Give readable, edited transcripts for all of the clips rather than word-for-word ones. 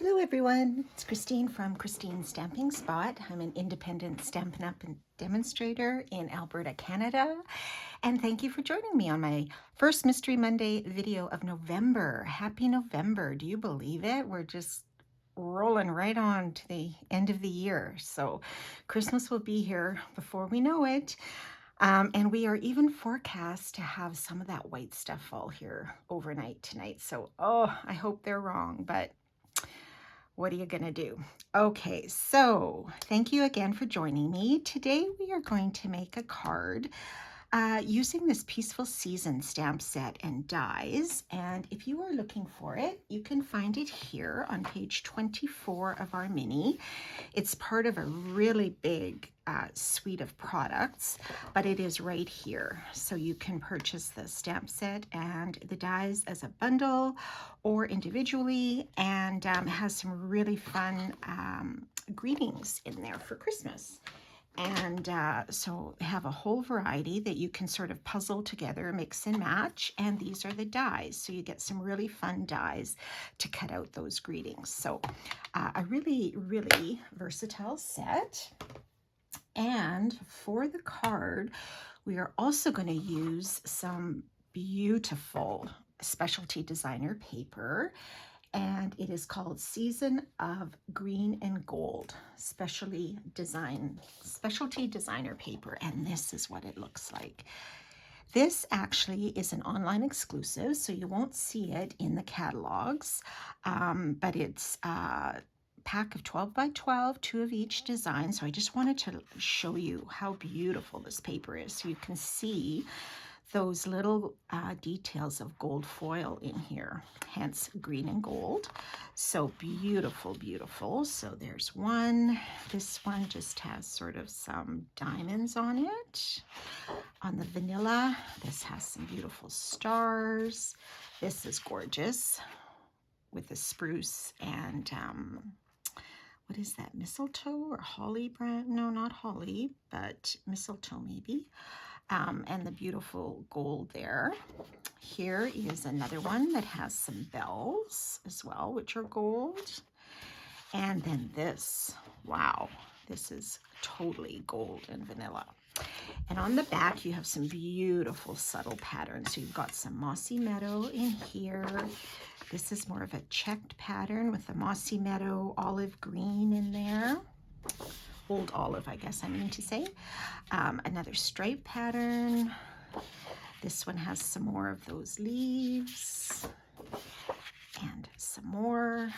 Hello everyone, it's Christine from Christine's Stamping Spot. I'm an independent Stampin' Up! And demonstrator in Alberta, Canada. And thank you for joining me on my first Mystery Monday video of November. Happy November, do you believe it? We're just rolling right on to the end of the year. So Christmas will be here before we know it. And we are even forecast to have some of that white stuff fall here overnight tonight. So, I hope they're wrong, but what are you going to do? Okay, so thank you again for joining me. Today we are going to make a card using this Peaceful Season stamp set and dies. And if you are looking for it, you can find it here on page 24 of our mini. It's part of a really big suite of products, but it is right here. So you can purchase the stamp set and the dies as a bundle or individually, and it has some really fun greetings in there for Christmas. And so they have a whole variety that you can sort of puzzle together, mix and match. And these are the dies. So you get some really fun dies to cut out those greetings. So a really, really versatile set. And for the card, we are also going to use some beautiful specialty designer paper. And it is called Season of Green and Gold specialty designer paper, and this is what it looks like. This actually is an online exclusive, so you won't see it in the catalogs, but it's a pack of 12 by 12, 2 of each design. So I just wanted to show you how beautiful this paper is, so you can see those little details of gold foil in here, hence green and gold. So beautiful, beautiful. So there's one. This one just has sort of some diamonds on it. On the vanilla, this has some beautiful stars. This is gorgeous with the spruce and what is that, mistletoe or holly brand? No, not holly, but mistletoe maybe. And the beautiful gold there. Here is another one that has some bells as well, which are gold. And then this, wow, this is totally gold and vanilla. And on the back, you have some beautiful subtle patterns. So you've got some mossy meadow in here. This is more of a checked pattern with the mossy meadow olive green in there. Old olive, I guess I mean to say. Another stripe pattern. This one has some more of those leaves and some more.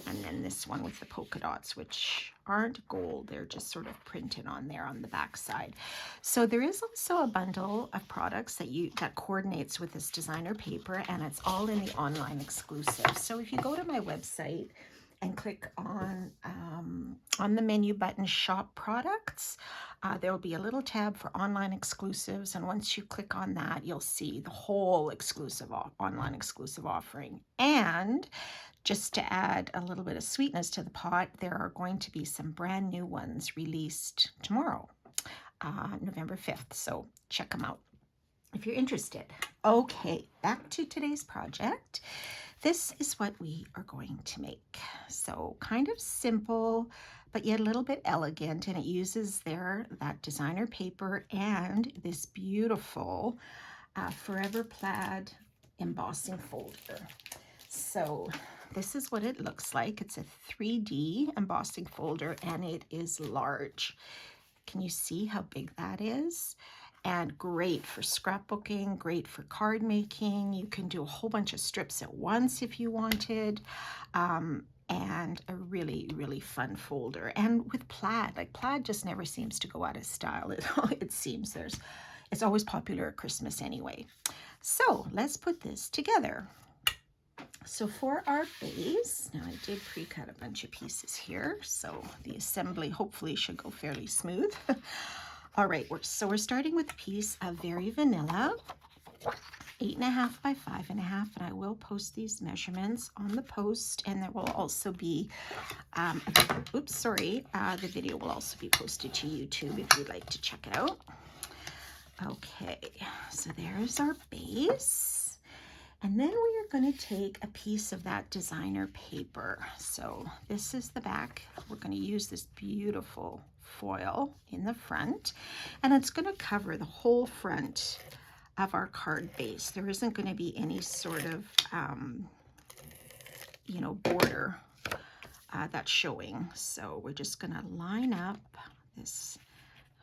And then this one with the polka dots, which aren't gold, they're just sort of printed on there on the back side. So there is also a bundle of products that coordinates with this designer paper, and it's all in the online exclusive. So if you go to my website and click on the menu button, Shop Products, there will be a little tab for online exclusives. And once you click on that, you'll see the whole online exclusive offering. And just to add a little bit of sweetness to the pot, there are going to be some brand new ones released tomorrow, November 5th. So check them out if you're interested. Okay, back to today's project. This is what we are going to make. So kind of simple, but yet a little bit elegant, and it uses that designer paper and this beautiful Forever Plaid embossing folder. So this is what it looks like. It's a 3D embossing folder, and it is large. Can you see how big that is? And great for scrapbooking, great for card making. You can do a whole bunch of strips at once if you wanted. And a really, really fun folder. And with plaid, like plaid just never seems to go out of style. It seems it's always popular at Christmas anyway. So let's put this together. So for our base, now I did pre-cut a bunch of pieces here, so the assembly hopefully should go fairly smooth. All right, so we're starting with a piece of Very Vanilla, 8.5 by 5.5, and I will post these measurements on the post, and there will also be, the video will also be posted to YouTube if you'd like to check it out. Okay, so there's our base. And then we are going to take a piece of that designer paper. So this is the back. We're going to use this beautiful foil in the front, and it's going to cover the whole front of our card base. There isn't going to be any sort of, you know, border that's showing. So we're just going to line up this.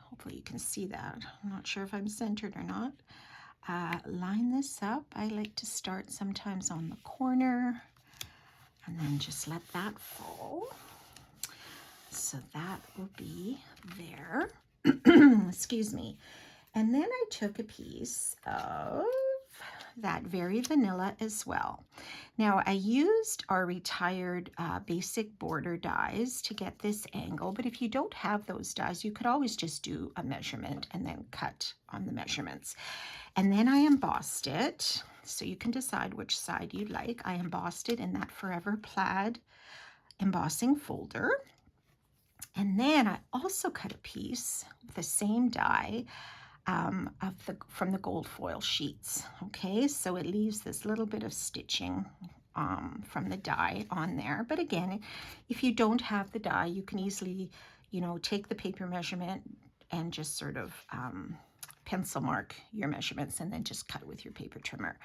Hopefully you can see that. I'm not sure if I'm centered or not. Line this up. I like to start sometimes on the corner and then just let that fall. So that will be there. Excuse me. And then I took a piece of that Very Vanilla as well. Now I used our retired basic border dies to get this angle, but if you don't have those dies, you could always just do a measurement and then cut on the measurements. And then I embossed it, so you can decide which side you like. I embossed it in that Forever Plaid embossing folder. And then I also cut a piece with the same die from the gold foil sheets. Okay, so it leaves this little bit of stitching from the die on there. But again, if you don't have the die, you can easily, you know, take the paper measurement and just sort of pencil mark your measurements and then just cut with your paper trimmer.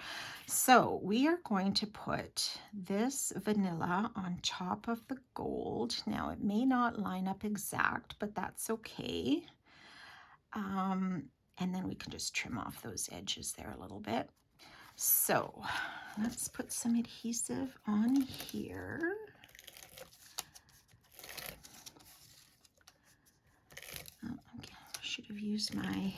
So we are going to put this vanilla on top of the gold. Now it may not line up exact, but that's okay. And then we can just trim off those edges there a little bit. So let's put some adhesive on here. Oh, okay. I should have used my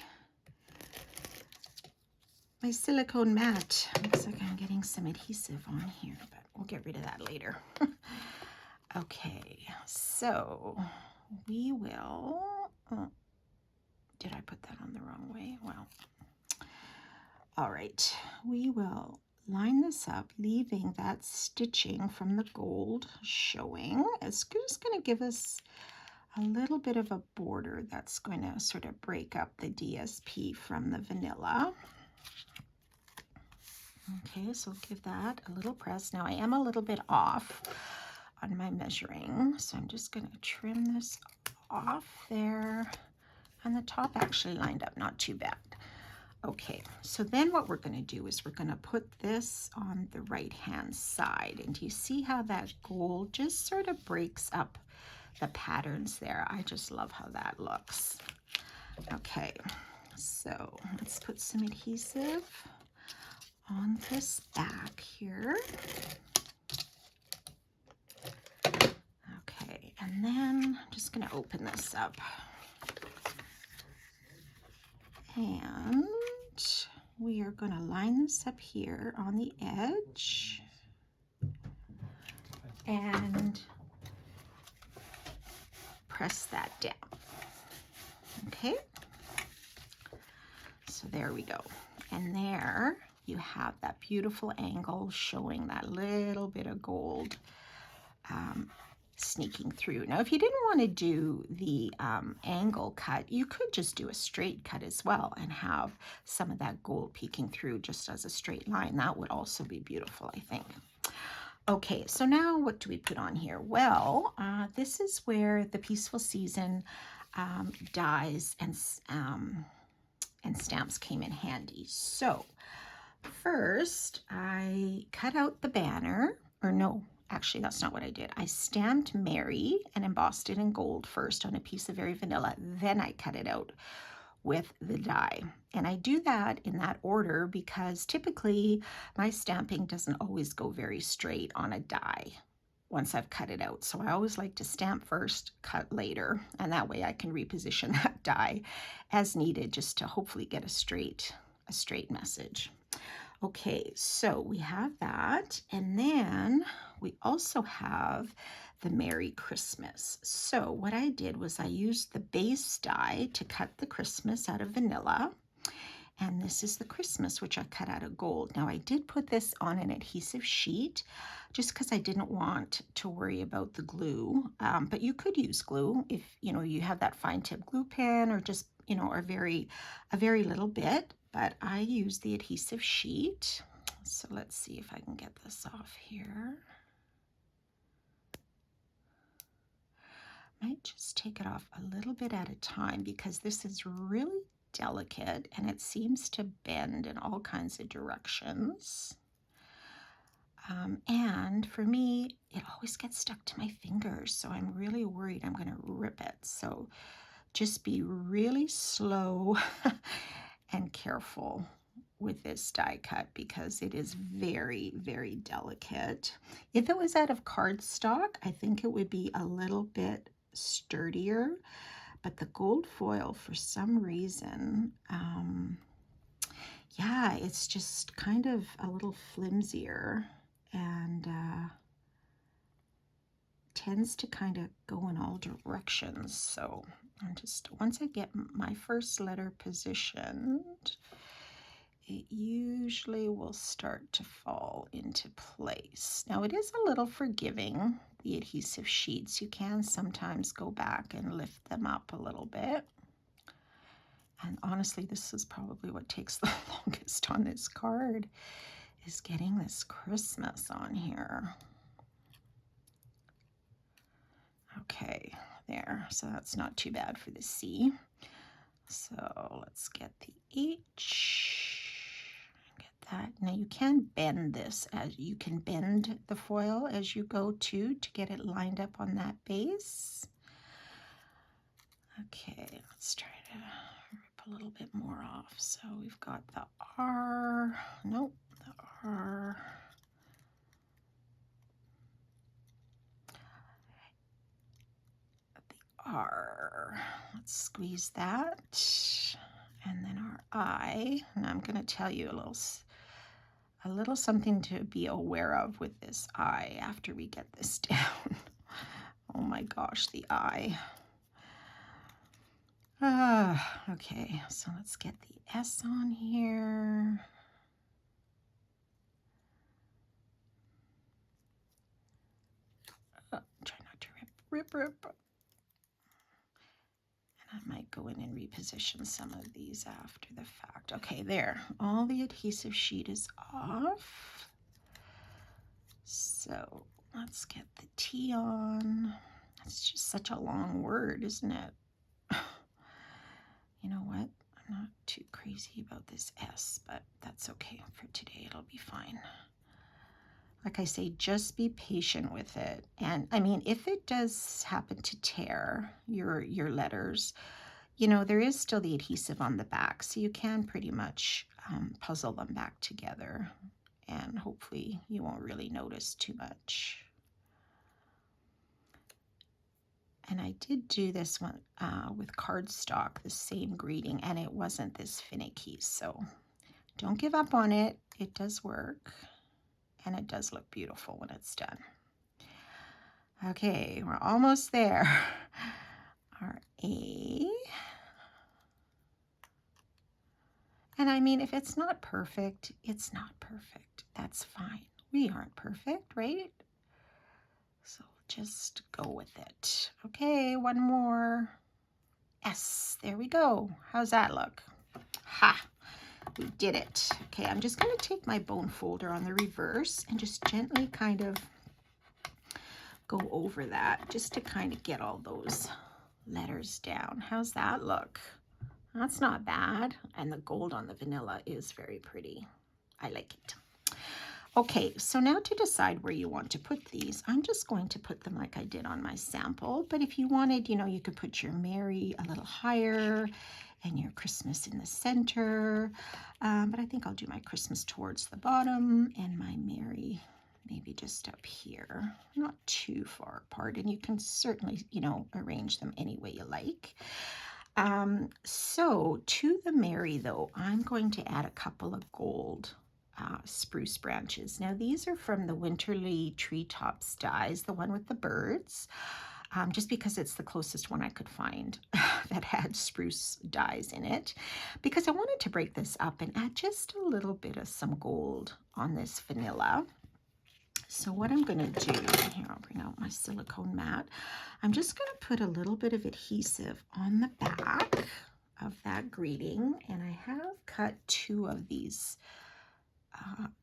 silicone mat. Looks like I'm getting some adhesive on here, but we'll get rid of that later. Okay, so we will, did I put that on the wrong way? Well, all right, we will line this up, leaving that stitching from the gold showing. It's just going to give us a little bit of a border that's going to sort of break up the DSP from the vanilla. Okay, so give that a little press. Now I am a little bit off on my measuring, so I'm just going to trim this off there. And the top actually lined up not too bad. Okay, so then what we're going to do is we're going to put this on the right hand side. And do you see how that gold just sort of breaks up the patterns there? I just love how that looks. Okay, so let's put some adhesive on this back here. Okay, and then I'm just going to open this up. And we are going to line this up here on the edge and press that down. Okay, so there we go. And there you have that beautiful angle showing that little bit of gold sneaking through. Now, if you didn't want to do the angle cut, you could just do a straight cut as well and have some of that gold peeking through just as a straight line. That would also be beautiful, I think. Okay, so now what do we put on here? Well, this is where the Peaceful Season dies and stamps came in handy. So first, I cut out the banner, or no, actually, that's not what I did. I stamped Mary and embossed it in gold first on a piece of Very Vanilla. Then I cut it out with the die. And I do that in that order because typically my stamping doesn't always go very straight on a die once I've cut it out. So I always like to stamp first, cut later, and that way I can reposition that die as needed just to hopefully get a straight message. Okay, so we have that, and then we also have the Merry Christmas. So what I did was I used the base die to cut the Christmas out of vanilla, and this is the Christmas, which I cut out of gold. Now I did put this on an adhesive sheet just because I didn't want to worry about the glue, but you could use glue if you have that fine tip glue pen, or just a very little bit. But I used the adhesive sheet. So let's see if I can get this off here. Might just take it off a little bit at a time because this is really delicate and it seems to bend in all kinds of directions. And for me, it always gets stuck to my fingers, so I'm really worried I'm going to rip it. So just be really slow and careful with this die cut because it is very, very delicate. If it was out of cardstock, I think it would be a little bit sturdier, but the gold foil, for some reason, yeah, it's just kind of a little flimsier and tends to kind of go in all directions. So I'm just, once I get my first letter positioned, it usually will start to fall into place. Now it is a little forgiving, the adhesive sheets. You can sometimes go back and lift them up a little bit. And honestly, this is probably what takes the longest on this card, is getting this Christmas on here. Okay, there. So that's not too bad for the C. So let's get the H. Get that. Now you can bend this, as you can bend the foil as you go to get it lined up on that base. Okay, let's try to rip a little bit more off. So we've got the R. Nope, the R. R. Let's squeeze that. And then our I. And I'm going to tell you a little something to be aware of with this I after we get this down. Oh my gosh, the I. Okay, so let's get the S on here. Try not to rip. I might go in and reposition some of these after the fact. Okay, there. All the adhesive sheet is off. So let's get the T on. It's just such a long word, isn't it? You know what? I'm not too crazy about this S, but that's okay for today. It'll be fine. Like I say, just be patient with it. And I mean, if it does happen to tear your letters, you know, there is still the adhesive on the back, so you can pretty much puzzle them back together, and hopefully you won't really notice too much. And I did do this one with cardstock, the same greeting, and it wasn't this finicky, so don't give up on it. It does work, and it does look beautiful when it's done. Okay, we're almost there. Our A. And I mean, if it's not perfect, it's not perfect. That's fine. We aren't perfect, right? So just go with it. Okay, one more. S, there we go. How's that look? Ha, we did it. Okay, I'm just going to take my bone folder on the reverse and just gently kind of go over that just to kind of get all those letters down. How's that look? That's not bad. And the gold on the vanilla is very pretty. I like it. Okay, so now to decide where you want to put these, I'm just going to put them like I did on my sample. But if you wanted, you know, you could put your Mary a little higher and your Christmas in the center. But I think I'll do my Christmas towards the bottom and my Mary maybe just up here, not too far apart. And you can certainly, you know, arrange them any way you like. So to the Mary, though, I'm going to add a couple of gold spruce branches. Now these are from the Winterly Treetops dies, the one with the birds, just because it's the closest one I could find that had spruce dies in it, because I wanted to break this up and add just a little bit of some gold on this vanilla. So what I'm going to do, here I'll bring out my silicone mat, I'm just going to put a little bit of adhesive on the back of that greeting, and I have cut 2 of these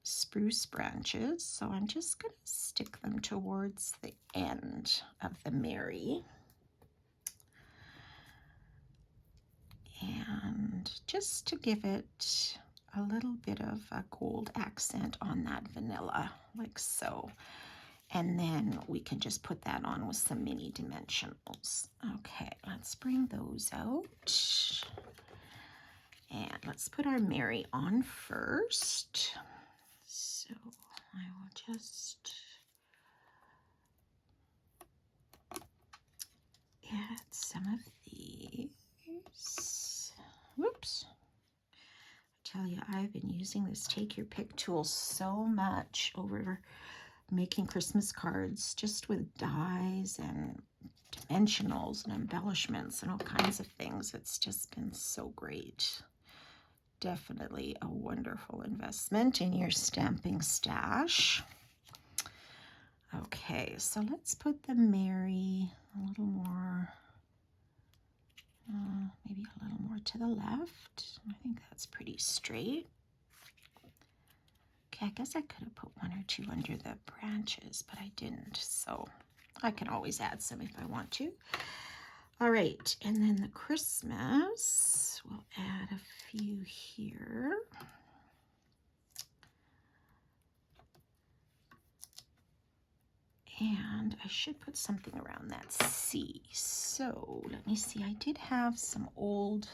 spruce branches, so I'm just going to stick them towards the end of the Mary. And just to give it a little bit of a gold accent on that vanilla, like so. And then we can just put that on with some mini dimensionals. Okay, let's bring those out. And let's put our Mary on first. So I will just add some of these. Whoops. I tell you, I've been using this Take Your Pick tool so much over making Christmas cards, just with dies and dimensionals and embellishments and all kinds of things. It's just been so great. Definitely a wonderful investment in your stamping stash. Okay, so let's put the Mary a little more, maybe a little more to the left. I think that's pretty straight. Okay, I guess I could have put one or two under the branches, but I didn't, so I can always add some if I want to. All right, and then the Christmas, we'll add a few here. And I should put something around that C. So let me see, I did have some old,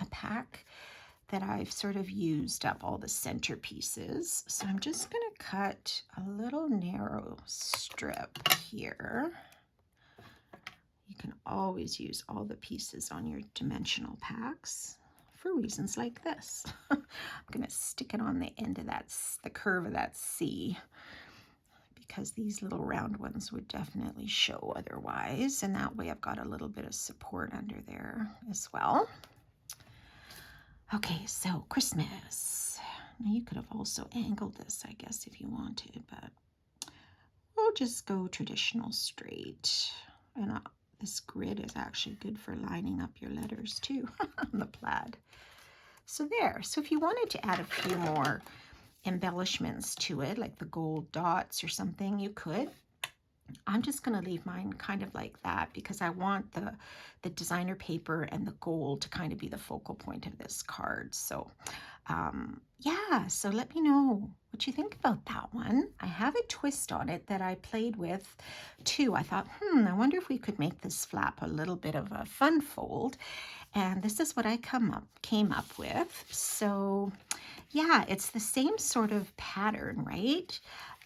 a pack that I've sort of used up all the centerpieces. So I'm just going to cut a little narrow strip here. You can always use all the pieces on your dimensional packs for reasons like this. I'm going to stick it on the end of that, the curve of that C, because these little round ones would definitely show otherwise. And that way I've got a little bit of support under there as well. Okay, so Christmas. Now you could have also angled this, I guess, if you wanted, but we'll just go traditional straight. And this grid is actually good for lining up your letters too on the plaid. So there. So if you wanted to add a few more embellishments to it, like the gold dots or something, you could. I'm just going to leave mine kind of like that because I want the designer paper and the gold to kind of be the focal point of this card. So yeah, so let me know what you think about that one. I have a twist on it that I played with too. I thought, I wonder if we could make this flap a little bit of a fun fold. And this is what I came up with. So yeah, it's the same sort of pattern, right?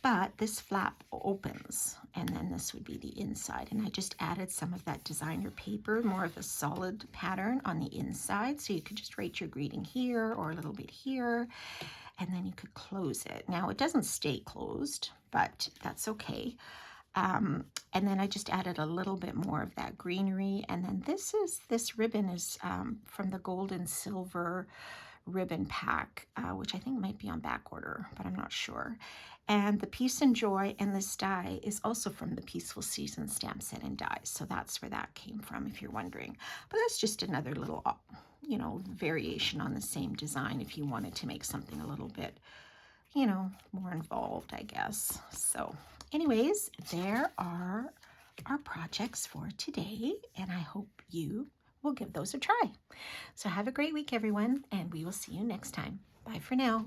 But this flap opens, and then this would be the inside. And I just added some of that designer paper, more of a solid pattern on the inside. So you could just write your greeting here or a little bit here, and then you could close it. Now it doesn't stay closed, but that's okay. And then I just added a little bit more of that greenery. And then this ribbon is from the gold and silver ribbon pack, which I think might be on back order, but I'm not sure. And the Peace and Joy and this die is also from the Peaceful Season stamp set and dies. So that's where that came from, if you're wondering. But that's just another little, variation on the same design if you wanted to make something a little bit, more involved, I guess. So anyways, there are our projects for today, and I hope you will give those a try. So have a great week, everyone, and we will see you next time. Bye for now.